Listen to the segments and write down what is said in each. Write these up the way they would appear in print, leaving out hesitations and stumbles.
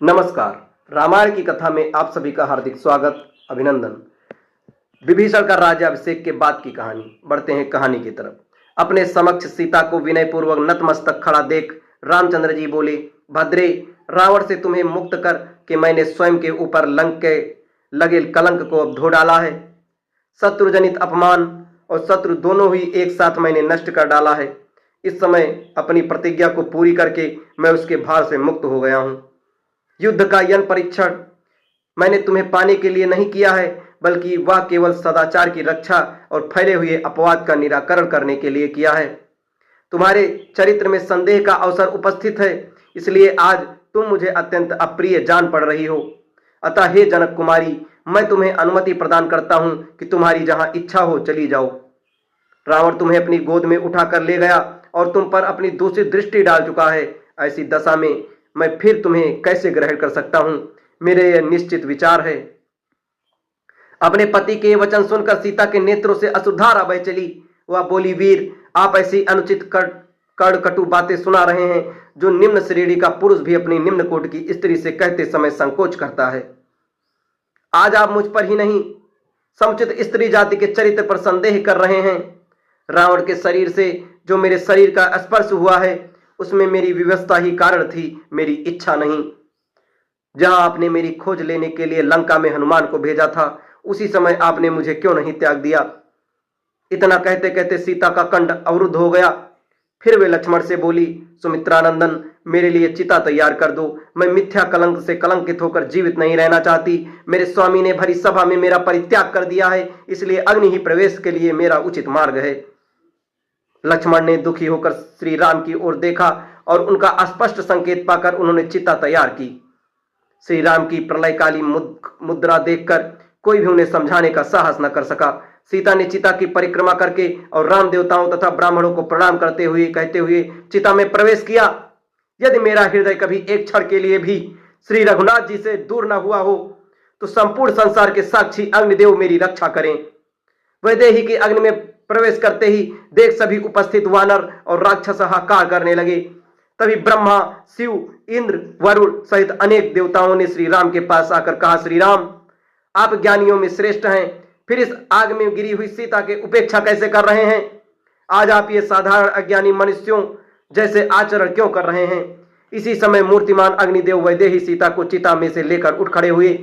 नमस्कार। रामायण की कथा में आप सभी का हार्दिक स्वागत, अभिनंदन। विभीषण का राज्याभिषेक के बाद की कहानी। बढ़ते हैं कहानी की तरफ। अपने समक्ष सीता को विनय पूर्वक नतमस्तक खड़ा देख रामचंद्र जी बोले, भद्रे, रावण से तुम्हें मुक्त कर के मैंने स्वयं के ऊपर लंक के लगे कलंक को अब धो डाला है। शत्रु जनित अपमान और शत्रु दोनों ही एक साथ मैंने नष्ट कर डाला है। इस समय अपनी प्रतिज्ञा को पूरी करके मैं उसके भार से मुक्त हो गया हूं। युद्ध का यन परीक्षण मैंने तुम्हें पाने के लिए नहीं किया है, बल्कि वह केवल सदाचार की रक्षा और फैले हुए अपवाद का निराकरण करने के लिए किया है। तुम्हारे चरित्र में संदेह का अवसर उपस्थित है, इसलिए आज तुम मुझे अत्यंत अप्रिय जान पड़ रही हो। अतः हे जनक कुमारी, मैं तुम्हें अनुमति प्रदान करता हूं कि तुम्हारी जहां इच्छा हो चली जाओ। रावण तुम्हें अपनी गोद में उठाकर ले गया और तुम पर अपनी दूसरी दृष्टि डाल चुका है। ऐसी दशा में मैं फिर तुम्हें कैसे ग्रहण कर सकता हूं? मेरे यह निश्चित विचार है। अपने पति के वचन सुनकर सीता के नेत्रों से अश्रुधारा बह चली। वह बोली, वीर, आप ऐसी अनुचित कटु बातें सुना रहे हैं जो निम्न श्रेणी का पुरुष भी अपनी निम्न कोटि की स्त्री से कहते समय संकोच करता है। आज आप मुझ पर ही नहीं, समुचित स्त्री जाति के चरित्र पर संदेह कर रहे हैं। रावण के शरीर से जो मेरे शरीर का स्पर्श हुआ है, उसमें मेरी व्यवस्था ही कारण थी, मेरी इच्छा नहीं। जहां आपने मेरी खोज लेने के लिए लंका में हनुमान को भेजा था, उसी समय आपने मुझे क्यों नहीं त्याग दिया? इतना कहते कहते सीता का कंठ अवरुद्ध हो गया। फिर वे लक्ष्मण से बोली, सुमित्रानंदन, मेरे लिए चिता तैयार कर दो। मैं मिथ्या कलंक से कलंकित होकर जीवित नहीं रहना चाहती। मेरे स्वामी ने भरी सभा में मेरा परित्याग कर दिया है, इसलिए अग्नि ही प्रवेश के लिए मेरा उचित मार्ग है। लक्ष्मण ने दुखी होकर श्री राम की ओर देखा और उनका स्पष्ट संकेत पाकर उन्होंने चिता तैयार की। श्री राम की प्रलयकाली मुद्रा देखकर कोई भी उन्हें समझाने का साहस न कर सका। सीता ने चिता की परिक्रमा करके और राम देवताओं तथा ब्राह्मणों को प्रणाम करते हुए कहते हुए चिता में प्रवेश किया। यदि मेरा हृदय कभी एक क्षण के लिए भी श्री रघुनाथ जी से दूर न हुआ हो, तो संपूर्ण संसार के साक्षी अग्निदेव मेरी रक्षा करें। वैदेही के अग्नि में प्रवेश करते ही देख सभी उपस्थित वानर और राक्षस हाहाकार करने लगे। तभी ब्रह्मा, शिव, इंद्र, वरुण सहित अनेक देवताओं ने श्री राम के पास आकर कहा, श्री राम, आप ज्ञानियों में श्रेष्ठ हैं, फिर इस आग में गिरी हुई सीता के उपेक्षा कैसे कर रहे हैं? आज आप ये साधारण अज्ञानी मनुष्यों जैसे आचरण क्यों कर रहे हैं? इसी समय मूर्तिमान अग्निदेव वैदेही सीता को चिता में से लेकर उठ खड़े हुए।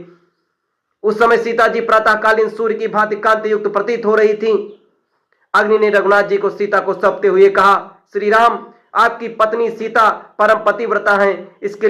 उस समय सीता जी प्रातःकालीन सूर्य की भांति कांति युक्त प्रतीत हो रही थी। अग्नि ने रघुनाथ जी को सीता को सौंपते हुए कहा, श्री राम, आपकी पत्नी सीता परम पतिव्रता हैं, इसके